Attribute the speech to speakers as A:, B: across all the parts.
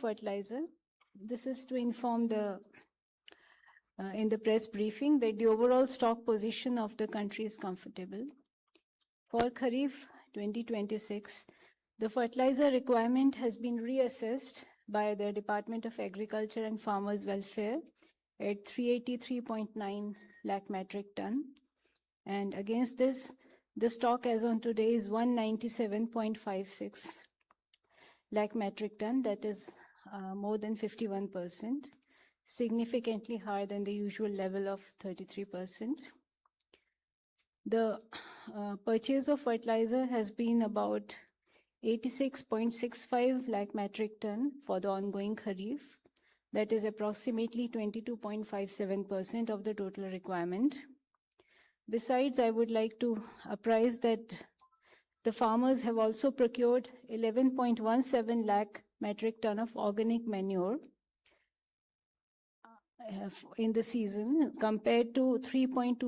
A: fertilizer. This is to inform the in the press briefing that the overall stock position of the country is comfortable. For Kharif 2026, the fertilizer requirement has been reassessed by the Department of Agriculture and Farmers Welfare at 383.9 lakh metric ton. And against this, the stock as on today is 197.56 lakh metric ton, that is more than 51%, significantly higher than the usual level of 33%. The purchase of fertilizer has been about 86.65 lakh metric ton for the ongoing Kharif. That is approximately 22.57% of the total requirement. Besides, I would like to apprise that the farmers have also procured 11.17 lakh metric ton of organic manure in the season compared to 3.20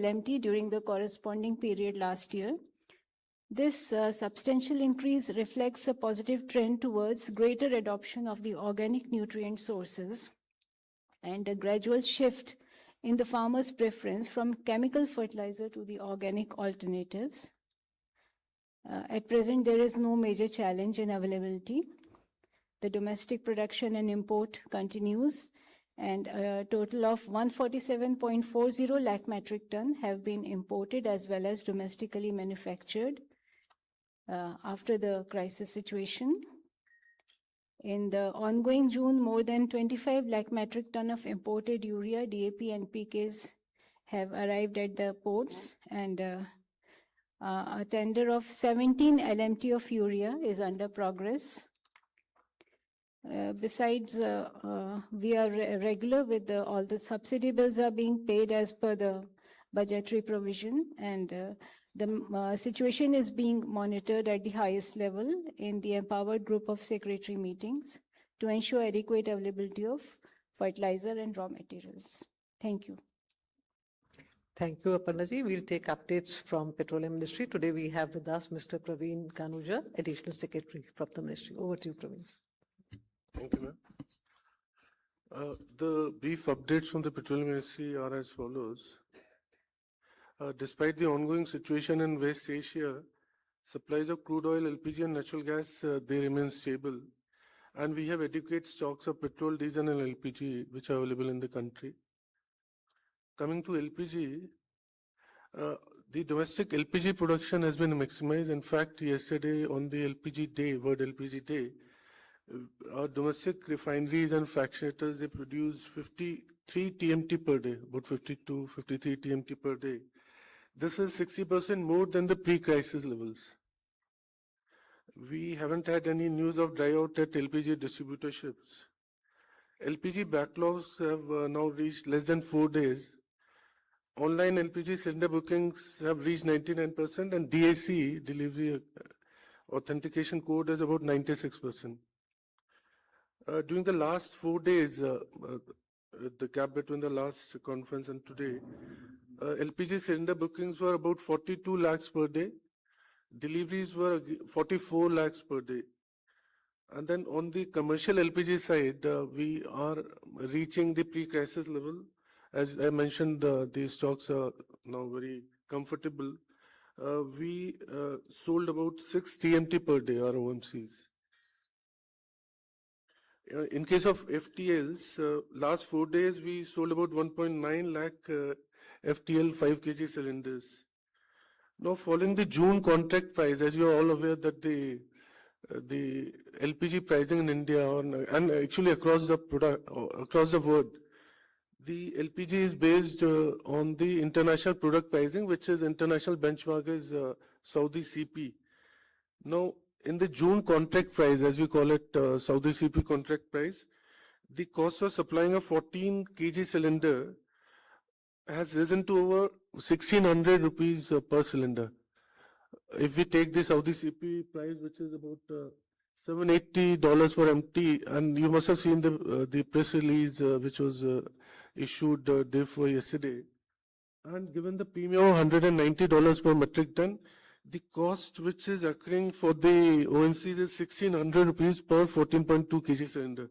A: LMT during the corresponding period last year. This substantial increase reflects a positive trend towards greater adoption of the organic nutrient sources and a gradual shift in the farmers' preference from chemical fertilizer to the organic alternatives. At present, there is no major challenge in availability. The domestic production and import continues, and a total of 147.40 lakh metric ton have been imported as well as domestically manufactured after the crisis situation. In the ongoing June, more than 25 lakh metric ton of imported urea, DAP and PKs have arrived at the ports, and a tender of 17 LMT of urea is under progress. Besides, we are regular with all the subsidy bills are being paid as per the budgetary provision, and the situation is being monitored at the highest level in the empowered group of secretary meetings to ensure adequate availability of fertilizer and raw materials. Thank you.
B: Thank you, Aparnaji. We'll take updates from Petroleum Ministry. Today we have with us Mr. Praveen Kanuja, Additional Secretary from the Ministry. Over to you, Praveen.
C: Thank you, ma'am. The brief updates from the Petroleum Ministry are as follows. Despite the ongoing situation in West Asia, supplies of crude oil, LPG and natural gas, they remain stable. And we have adequate stocks of petrol, diesel and LPG which are available in the country. Coming to LPG, the domestic LPG production has been maximized. In fact, yesterday on the LPG day, World LPG Day, our domestic refineries and fractionators, they produce 53 TMT per day, about 52, 53 TMT per day. This is 60% more than the pre-crisis levels. We haven't had any news of dry out at LPG distributorships. LPG backlogs have now reached less than 4 days. Online LPG cylinder bookings have reached 99%, and DAC, delivery authentication code, is about 96%. During the last 4 days, the gap between the last conference and today, LPG cylinder bookings were about 42 lakhs per day. Deliveries were 44 lakhs per day. And then on the commercial LPG side, we are reaching the pre-crisis level. As I mentioned, the stocks are now very comfortable. We sold about 6 TMT per day, our OMCs. In case of FTLs, last 4 days we sold about 1.9 lakh FTL 5 kg cylinders. Now, following the June contract price, as you are all aware that the LPG pricing in India and actually across the world, the LPG is based on the international product pricing, which is international benchmark is Saudi CP. Now, in the June contract price, as we call it, Saudi CP contract price, the cost of supplying a 14 kg cylinder has risen to over 1,600 rupees per cylinder. If we take the Saudi CP price, which is about $780 per MT, and you must have seen the press release which was issued day before yesterday, and given the premium of $190 per metric ton, the cost which is occurring for the OMCs is 1600 rupees per 14.2 kg cylinder.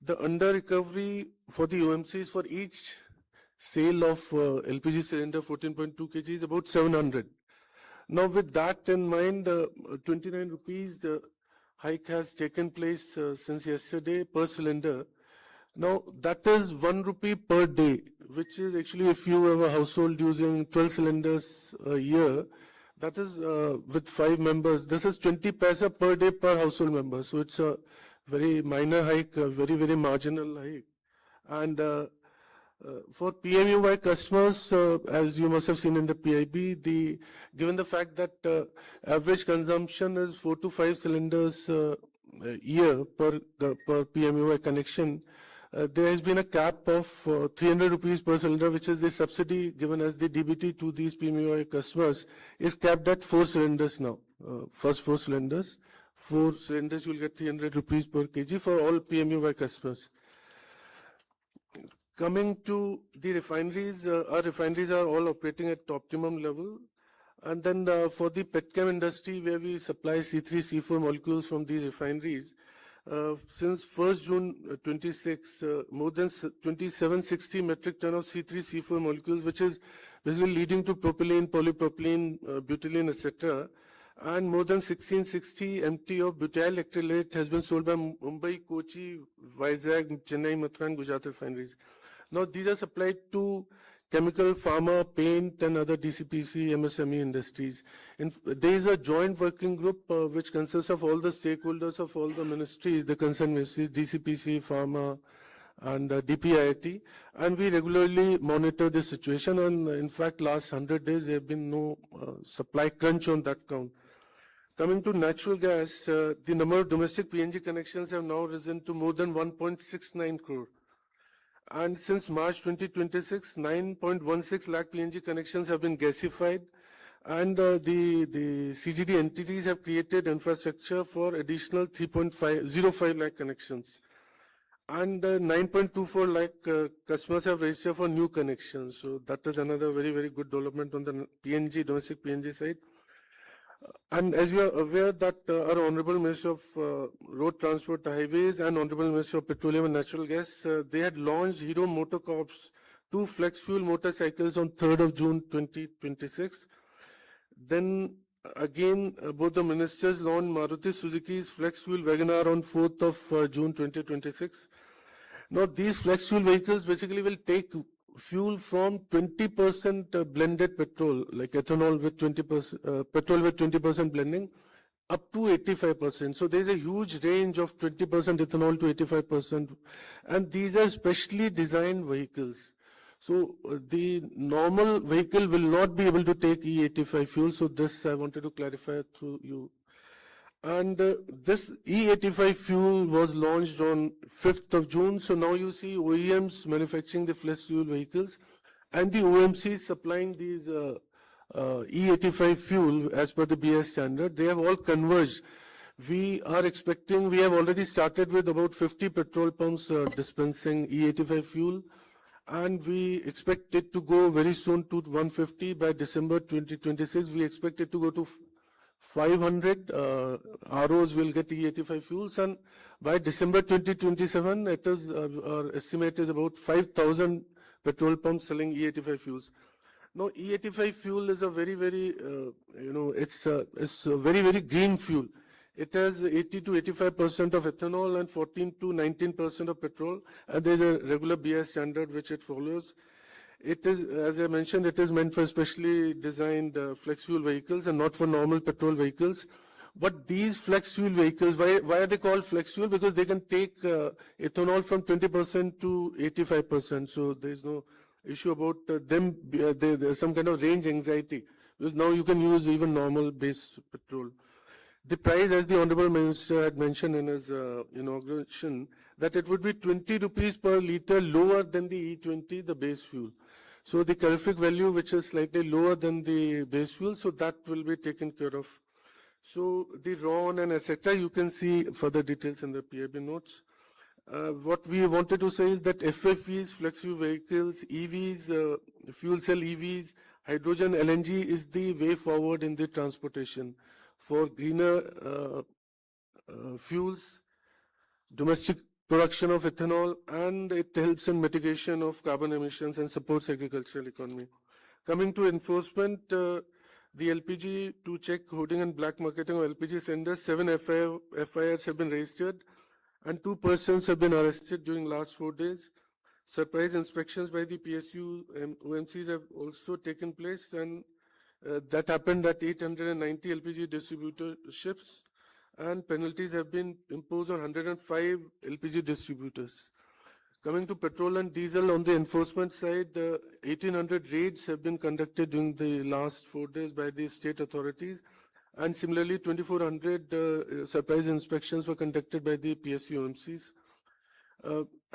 C: The under recovery for the OMCs for each sale of LPG cylinder 14.2 kg is about 700. Now with that in mind, 29 rupees hike has taken place since yesterday per cylinder. Now that is 1 rupee per day, which is actually, if you have a household using 12 cylinders a year, that is with 5 members, this is 20 paisa per day per household member. So it's a very minor hike, a very, very marginal hike. And for PMUY customers, as you must have seen in the PIB, given the fact that average consumption is 4 to 5 cylinders a year per PMUY connection, there has been a cap of 300 rupees per cylinder, which is the subsidy given as the DBT to these PMUY customers, is capped at 4 cylinders now. First 4 cylinders. 4 cylinders, you will get 300 rupees per kg for all PMUY customers. Coming to the refineries, our refineries are all operating at optimum level. And then for the petchem industry, where we supply C3, C4 molecules from these refineries, since 1st June 26, more than 2760 metric ton of C3, C4 molecules, which is basically leading to propylene, polypropylene, butylene, etc. And more than 1660 MT of butyl acrylate has been sold by Mumbai, Kochi, Vizag, Chennai, Mathura, and Gujarat refineries. Now these are supplied to chemical, pharma, paint, and other DCPC, MSME industries. There is a joint working group which consists of all the stakeholders of all the ministries, the concerned ministries, DCPC, pharma, and DPIIT, and we regularly monitor the situation. And in fact, last 100 days there have been no supply crunch on that count. Coming to natural gas, the number of domestic PNG connections have now risen to more than 1.69 crore. And since March 2026, 9.16 lakh PNG connections have been gasified, and the CGD entities have created infrastructure for additional 3.05 lakh connections. And 9.24 lakh customers have registered for new connections. So that is another very, very good development on the PNG, domestic PNG side. And as you are aware that our Honorable Minister of Road Transport, Highways, and Honorable Minister of Petroleum and Natural Gas, they had launched Hero Motorcorp's 2 flex fuel motorcycles on 3rd of June 2026. Then again, both the ministers launched Maruti Suzuki's flex fuel Wagoner on 4th of June 2026. Now these flex fuel vehicles basically will take fuel from 20% blended petrol, like ethanol with 20%, petrol with 20% blending, up to 85%. So there's a huge range of 20% ethanol to 85%. And these are specially designed vehicles. So the normal vehicle will not be able to take E85 fuel. So this I wanted to clarify through you. And this E85 fuel was launched on 5th of June. So now you see OEMs manufacturing the flex fuel vehicles and the OMCs supplying these E85 fuel as per the BS standard. They have all converged. We are expecting, we have already started with about 50 petrol pumps dispensing E85 fuel. And we expect it to go very soon to 150 by December 2026. We expect it to go to 500 ROs will get E85 fuels, and by December 2027, it is our estimate is about 5,000 petrol pumps selling E85 fuels. Now, E85 fuel is a very, very it's a very, very green fuel. It has 80 to 85% of ethanol and 14 to 19% of petrol, and there is a regular BS standard which it follows. It is, as I mentioned, it is meant for specially designed flex fuel vehicles and not for normal petrol vehicles. But these flex fuel vehicles, why are they called flex fuel? Because they can take ethanol from 20% to 85%. So there is no issue about them. There's some kind of range anxiety. Because now you can use even normal base petrol. The price, as the Honorable Minister had mentioned in his inauguration, that it would be 20 rupees per litre lower than the E20, the base fuel. So the calorific value, which is slightly lower than the base fuel, so that will be taken care of. So the RON and etc., you can see further details in the PIB notes. What we wanted to say is that FFVs, flex fuel vehicles, EVs, fuel cell EVs, hydrogen LNG is the way forward in the transportation for greener fuels, domestic production of ethanol, and it helps in mitigation of carbon emissions and supports agricultural economy. Coming to enforcement, the LPG to check hoarding and black marketing of LPG cylinders, 7 FIRs have been registered and 2 persons have been arrested during last 4 days. Surprise inspections by the PSU OMCs have also taken place, and that happened at 890 LPG distributorships, and penalties have been imposed on 105 LPG distributors. Coming to petrol and diesel, on the enforcement side, 1800 raids have been conducted during the last 4 days by the state authorities, and similarly 2400 surprise inspections were conducted by the PSU OMCs.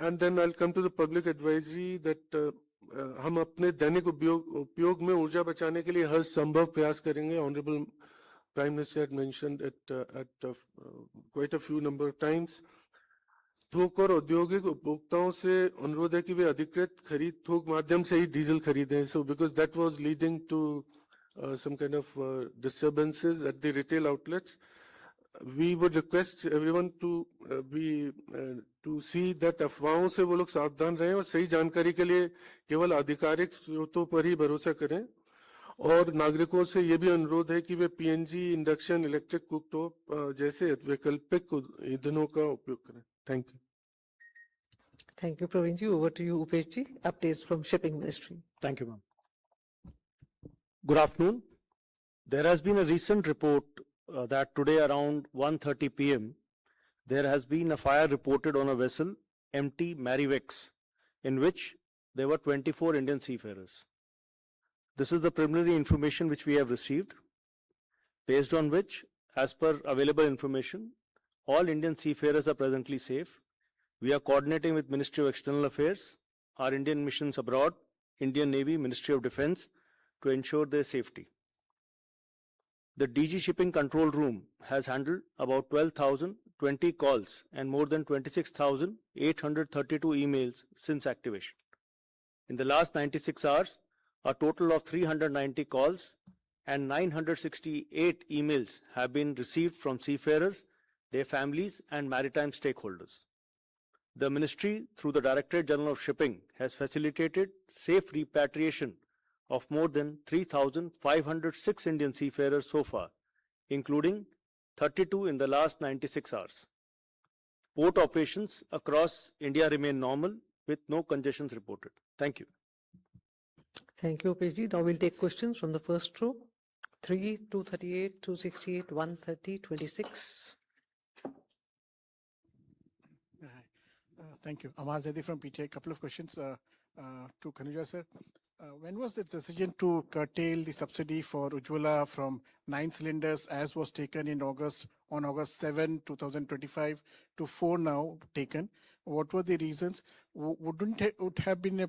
C: And then I'll come to the public advisory that हम अपने दैनिक उपयोग में ऊर्जा बचाने के लिए हर संभव प्रयास करेंगे. Honorable Prime Minister had mentioned it at quite a few number of times. थोक और औद्योगिक उपभोक्ताओं से अनुरोध है कि वे अधिकृत खरीद थोक माध्यम से ही डीजल खरीदें. So because that was leading to some kind of disturbances at the retail outlets, we would request everyone to to see that अफवाहों से वो लोग सावधान रहें और सही जानकारी के लिए केवल आधिकारिक स्रोतों पर ही भरोसा करें. और नागरिकों से ये भी अनुरोध है कि वे पीएनजी, इंडक्शन, इलेक्ट्रिक कुकटॉप जैसे वैकल्पिक ईंधनों का उपयोग करें. Thank you.
B: Thank you, Praveen ji. Over to you, Upesh ji. Updates from Shipping Ministry.
D: Thank you, ma'am. Good afternoon. There has been a recent report that today around 1:30 p.m. there has been a fire reported on a vessel, MT Marivex, in which there were 24 Indian seafarers. This is the preliminary information which we have received, based on which, as per available information, all Indian seafarers are presently safe. We are coordinating with Ministry of External Affairs, our Indian missions abroad, Indian Navy, Ministry of Defense, to ensure their safety. The DG Shipping Control Room has handled about 12,020 calls and more than 26,832 emails since activation. In the last 96 hours, a total of 390 calls and 968 emails have been received from seafarers, their families, and maritime stakeholders. The Ministry, through the Directorate General of Shipping, has facilitated safe repatriation of more than 3,506 Indian seafarers so far, including 32 in the last 96 hours. Port operations across India remain normal with no congestions reported. Thank you.
B: Thank you, Upesh ji. Now we'll take questions from the first row. 3, 238, 268, 130, 26.
E: Thank you. Amar Zaidi from PTI. A couple of questions to Khanuja sir. When was the decision to curtail the subsidy for Ujjwala from 9 cylinders as was taken in August, on August 7, 2025 to 4 now taken? What were the reasons? Wouldn't it would have been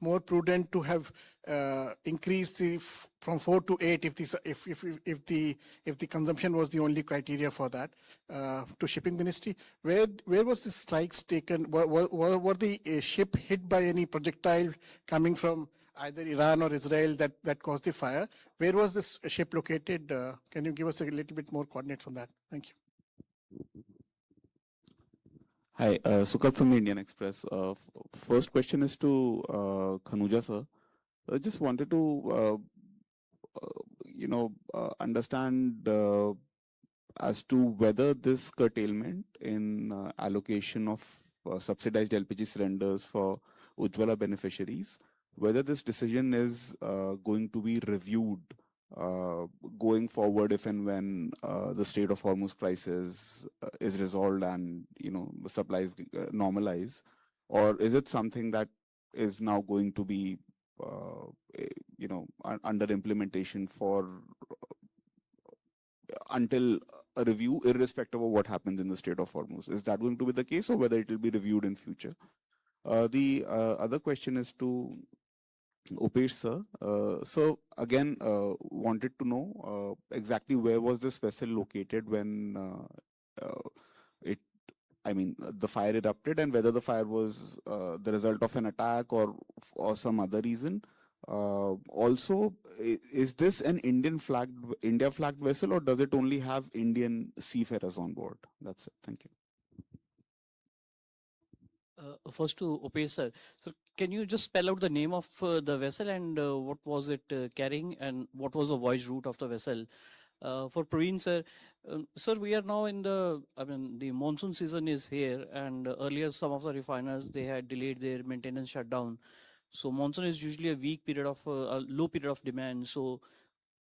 E: more prudent to have increased from 4 to 8 if the consumption was the only criteria for that? To Shipping Ministry, where was the strikes taken? Were the ship hit by any projectile coming from either Iran or Israel that caused the fire? Where was this ship located? Can you give us a little bit more coordinates on that? Thank you.
F: Hi, Sukal from the Indian Express. First question is to Khanuja sir. I just wanted to, understand as to whether this curtailment in allocation of subsidized LPG cylinders for Ujjwala beneficiaries, whether this decision is going to be reviewed going forward if and when the Strait of Hormuz crisis is resolved and the supplies normalize, or is it something that is now going to be under implementation for until a review, irrespective of what happens in the Strait of Hormuz? Is that going to be the case, or whether it will be reviewed in future? The other question is to Upesh sir. So again, wanted to know exactly where was this vessel located when the fire erupted, and whether the fire was the result of an attack or some other reason. Also, is this an India flagged vessel, or does it only have Indian seafarers on board? That's it. Thank you.
G: First to Upesh sir. So can you just spell out the name of the vessel and what was it carrying and what was the voyage route of the vessel? For Praveen sir, sir, we are now in the monsoon season is here, and earlier some of the refiners, they had delayed their maintenance shutdown. So monsoon is usually a weak period of a low period of demand. So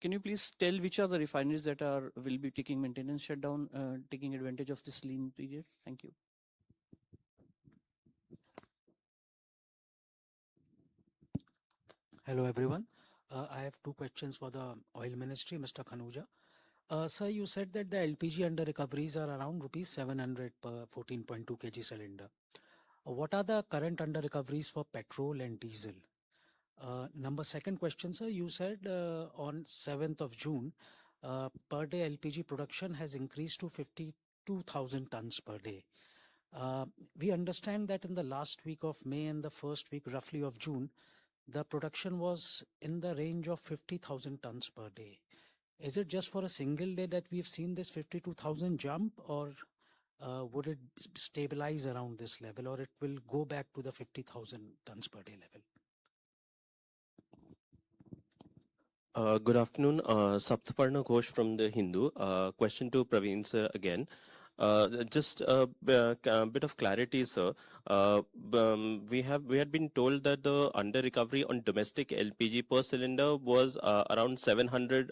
G: can you please tell which are the refineries that will be taking maintenance shutdown, taking advantage of this lean period? Thank you.
H: Hello, everyone. I have two questions for the Oil Ministry, Mr. Khanuja. Sir, you said that the LPG under recoveries are around rupees 700 per 14.2 kg cylinder. What are the current under recoveries for petrol and diesel? Second question, sir, you said on 7th of June, per day LPG production has increased to 52,000 tons per day. We understand that in the last week of May and the first week roughly of June, the production was in the range of 50,000 tons per day. Is it just for a single day that we've seen this 52,000 jump, or would it stabilize around this level, or it will go back to the 50,000 tons per day level?
I: Good afternoon, Saptaparna Ghosh from the Hindu. Question to Praveen sir again. Just a bit of clarity, sir. We had been told that the under recovery on domestic LPG per cylinder was around 700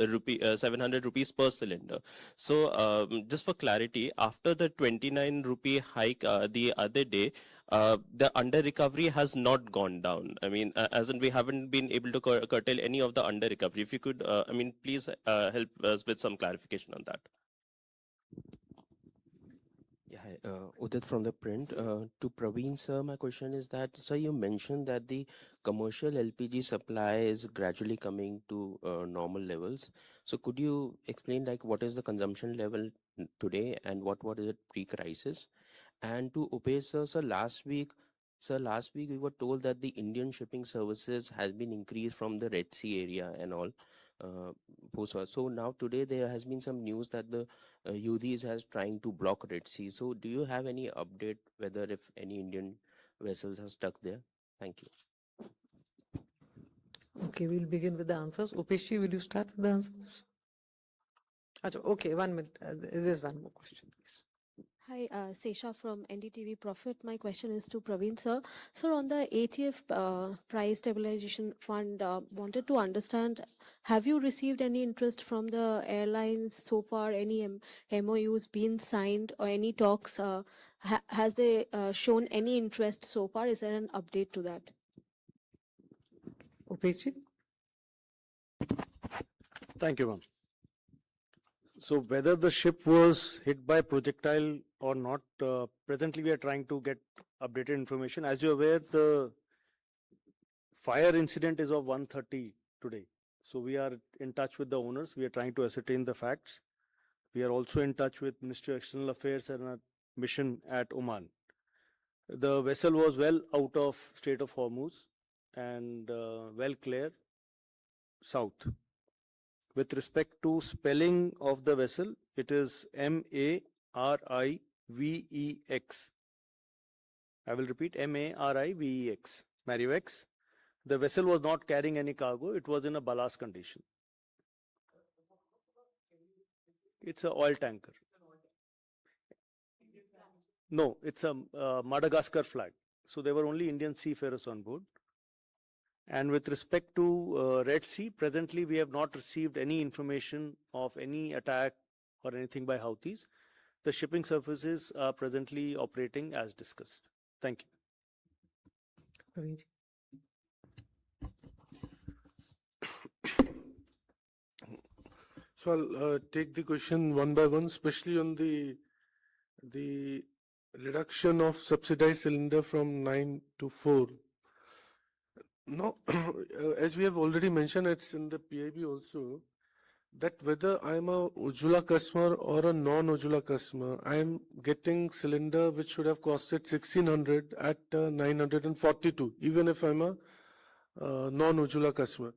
I: rupees per cylinder. So just for clarity, after the 29 rupee hike the other day, the under recovery has not gone down. I mean, as in we haven't been able to curtail any of the under recovery. If you could, please help us with some clarification on that. Yeah, hi, Udit from the print. To Praveen sir, my question is that, sir, you mentioned that the commercial LPG supply is gradually coming to normal levels. So could you explain like what is the consumption level today and what is it pre-crisis? And to Upesh sir, last week we were told that the Indian shipping services has been increased from the Red Sea area and all. So now today there has been some news that the Houthis has trying to block Red Sea. So do you have any update whether if any Indian vessels are stuck there? Thank you.
B: Okay, we'll begin with the answers. Upeshi, will you start with the answers? Okay, 1 minute. There's one more question, please.
J: Hi, Sesha from NDTV Profit. My question is to Praveen sir. Sir, on the ATF Price Stabilization Fund, wanted to understand, have you received any interest from the airlines so far? Any MOUs been signed or any talks? Has they shown any interest so far? Is there an update to that?
B: Upeshi?
D: Thank you, ma'am. So whether the ship was hit by projectile or not, presently we are trying to get updated information. As you're aware, the fire incident is of 1:30 today. So we are in touch with the owners. We are trying to ascertain the facts. We are also in touch with Ministry of External Affairs and a mission at Oman. The vessel was well out of Strait of Hormuz and well clear south. With respect to spelling of the vessel, it is MARIVEX. I will repeat, MARIVEX, Marivex. The vessel was not carrying any cargo. It was in a ballast condition. It's an oil tanker. No, it's a Madagascar flag. So there were only Indian seafarers on board. And with respect to Red Sea, presently we have not received any information of any attack or anything by Houthis. The shipping services are presently operating as discussed. Thank you.
C: So I'll take the question one by one, especially on the reduction of subsidized cylinder from 9 to 4. Now, as we have already mentioned, it's in the PIB also, that whether I'm a Ujjwala customer or a non-Ujjwala customer, I'm getting cylinder which should have costed 1600 at 942, even if I'm a non-Ujjwala customer.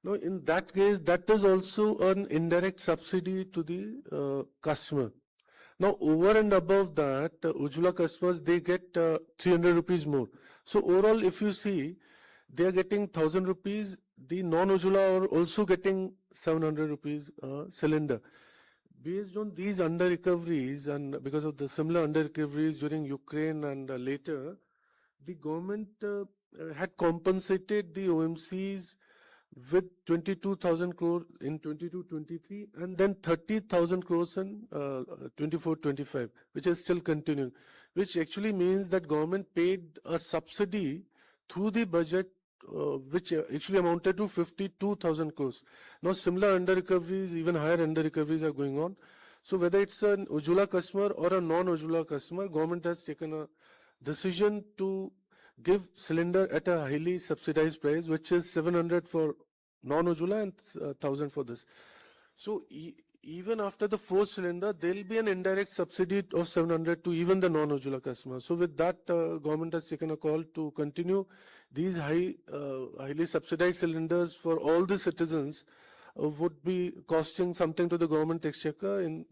C: Now, in that case, that is also an indirect subsidy to the customer. Now, over and above that, Ujjwala customers, they get 300 rupees more. So overall, if you see, they are getting 1,000 rupees. The non-Ujjwala are also getting 700 rupees cylinder. Based on these under recoveries and because of the similar under recoveries during Ukraine and later, the government had compensated the OMCs with 22,000 crore in 22-23 and then 30,000 crores in 24-25, which is still continuing, which actually means that government paid a subsidy through the budget which actually amounted to 52,000 crores. Now similar under recoveries, even higher under recoveries are going on. So whether it's an Ujjwala customer or a non-Ujjwala customer, government has taken a decision to give cylinder at a highly subsidized price, which is 700 for non-Ujjwala and 1,000 for this. So even after the fourth cylinder, there will be an indirect subsidy of 700 to even the non-Ujjwala customers. So with that, government has taken a call to continue these highly subsidized cylinders for all the citizens would be costing something to the government exchequer in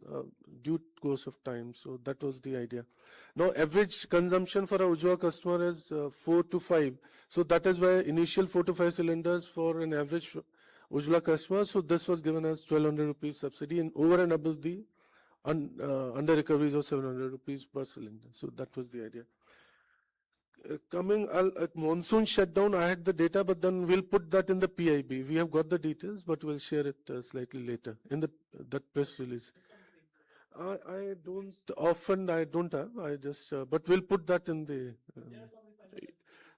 C: due course of time. So that was the idea. Now, average consumption for a Ujjwala customer is 4 to 5. So that is why initial 4 to 5 cylinders for an average Ujjwala customer. So this was given as 1,200 rupees subsidy and over and above the under recoveries of 700 rupees per cylinder. So that was the idea. Coming at monsoon shutdown, I had the data, but then we'll put that in the PIB. We have got the details, but we'll share it slightly later in that press release. I don't often, I don't have, I just, but we'll put that in the,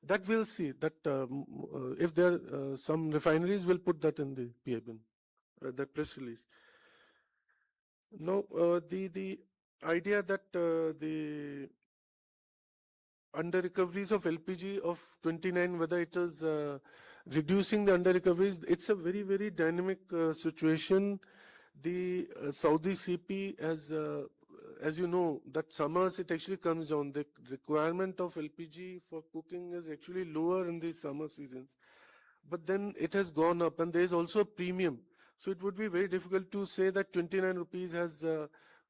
C: that we'll see, that if there are some refineries, we'll put that in the PIB, that press release. Now, the idea that the under recoveries of LPG of 29, whether it is reducing the under recoveries, it's a very, very dynamic situation. The Saudi CP has, as you know, that summers it actually comes down. The requirement of LPG for cooking is actually lower in the summer seasons. But then it has gone up and there is also a premium. So it would be very difficult to say that 29 rupees has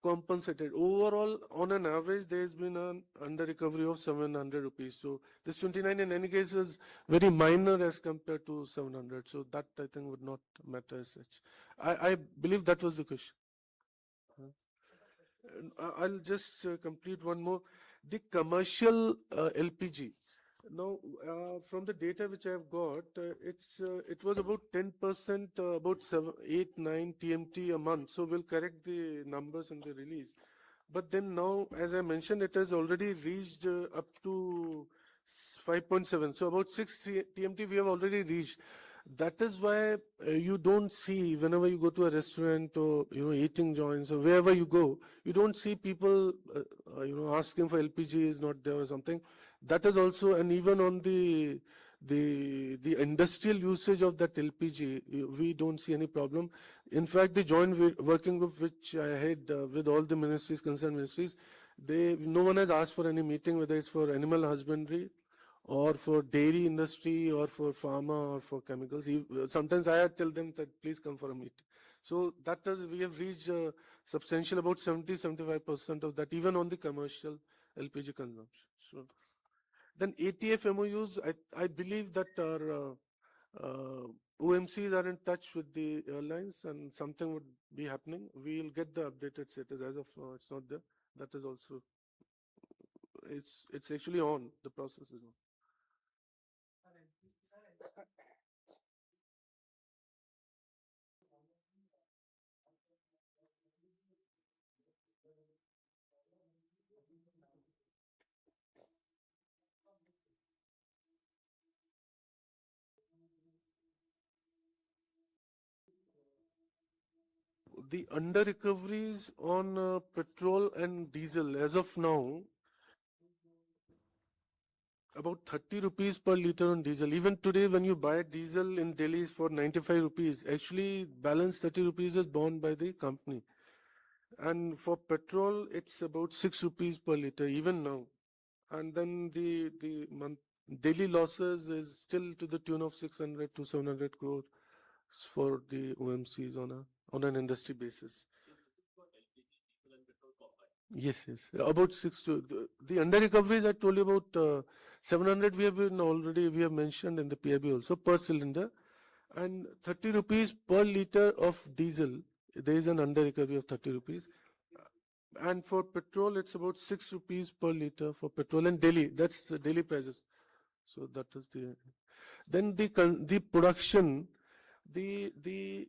C: compensated. Overall, on an average, there has been an under recovery of 700 rupees. So this 29 in any case is very minor as compared to 700. So that I think would not matter as such. I believe that was the question. I'll just complete one more. The commercial LPG. Now, from the data which I have got, it was about 10%, about 8, 9 TMT a month. So we'll correct the numbers in the release. But then now, as I mentioned, it has already reached up to 5.7. So about 6 TMT we have already reached. That is why you don't see, whenever you go to a restaurant or eating joints or wherever you go, you don't see people asking for LPG is not there or something. That is also, and even on the industrial usage of that LPG, we don't see any problem. In fact, the joint working group which I had with all the ministries, concerned ministries, no one has asked for any meeting, whether it's for animal husbandry or for dairy industry or for pharma or for chemicals. Sometimes I tell them that please come for a meeting. So that is, we have reached substantial, about 70-75% of that, even on the commercial LPG consumption. So then ATF MOUs, I believe that our OMCs are in touch with the airlines and something would be happening. We'll get the updated status. As of now, it's not there. That is also, it's actually on, the process is on. The under recoveries on petrol and diesel as of now, about 30 rupees per liter on diesel. Even today, when you buy diesel in Delhi for 95 rupees, actually balance 30 rupees is borne by the company. And for petrol, it's about 6 rupees per liter, even now. And then the daily losses is still to the tune of 600 to 700 crore for the OMCs on an industry basis. Yes, yes. About the under recoveries I told you about 700 we have mentioned in the PIB also per cylinder, and 30 rupees per liter of diesel. There is an under recovery of 30 rupees. And for petrol, it's about 6 rupees per liter for petrol and daily. That's daily prices. So that is then the production, the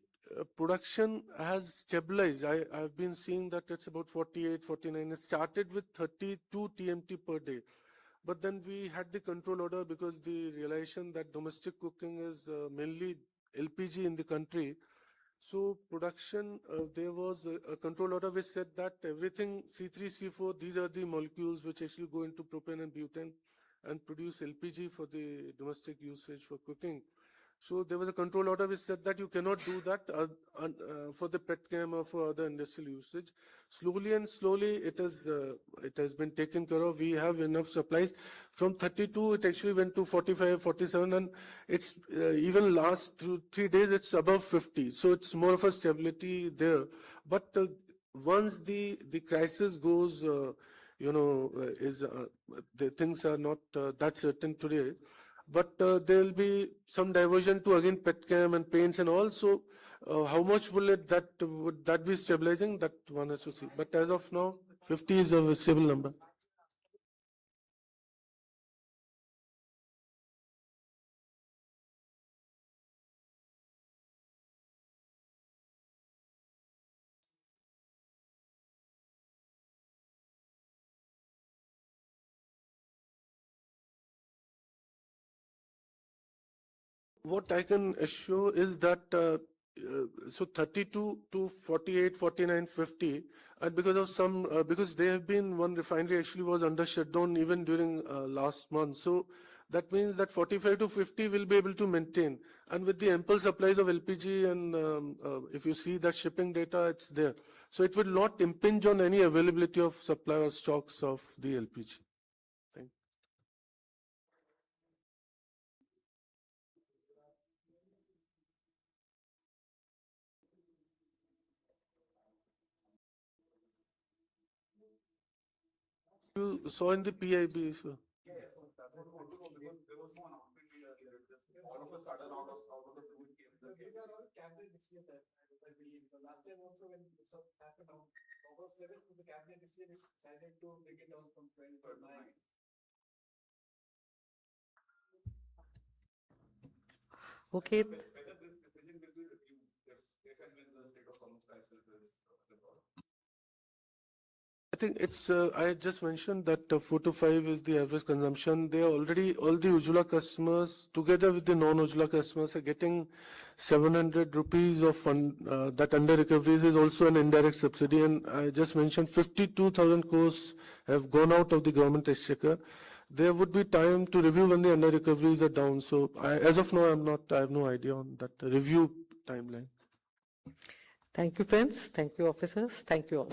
C: production has stabilized. I've been seeing that it's about 48, 49. It started with 32 TMT per day. But then we had the control order because the realization that domestic cooking is mainly LPG in the country. So production, there was a control order which said that everything C3, C4, these are the molecules which actually go into propane and butane and produce LPG for the domestic usage for cooking. So there was a control order which said that you cannot do that for the petchem or for other industrial usage. Slowly and slowly it has been taken care of. We have enough supplies. From 32 it actually went to 45, 47, and it's even last 3 days it's above 50. So it's more of a stability there. But once the crisis goes, the things are not that certain today. But there will be some diversion to again petchem and paints and all. So how much would that be stabilizing? That one has to see. But as of now, 50 is a stable number. What I can assure is that so 32 to 48, 49, 50, and because of some, because there have been one refinery actually was under shutdown even during last month. So that means that 45 to 50 will be able to maintain. And with the ample supplies of LPG and if you see that shipping data, it's there. So it will not impinge on any availability of supply or stocks of the LPG. Thank you. You saw in the PIB, sir.
B: Okay.
C: I think it's, I just mentioned that 4 to 5 is the average consumption. They are already, all the Ujjwala customers, together with the non-Ujjwala customers, are getting 700 rupees of that under recoveries is also an indirect subsidy. And I just mentioned 52,000 crores have gone out of the government exchequer. There would be time to review when the under recoveries are down. So as of now, I have no idea on that review timeline.
B: Thank you, friends. Thank you, officers. Thank you all.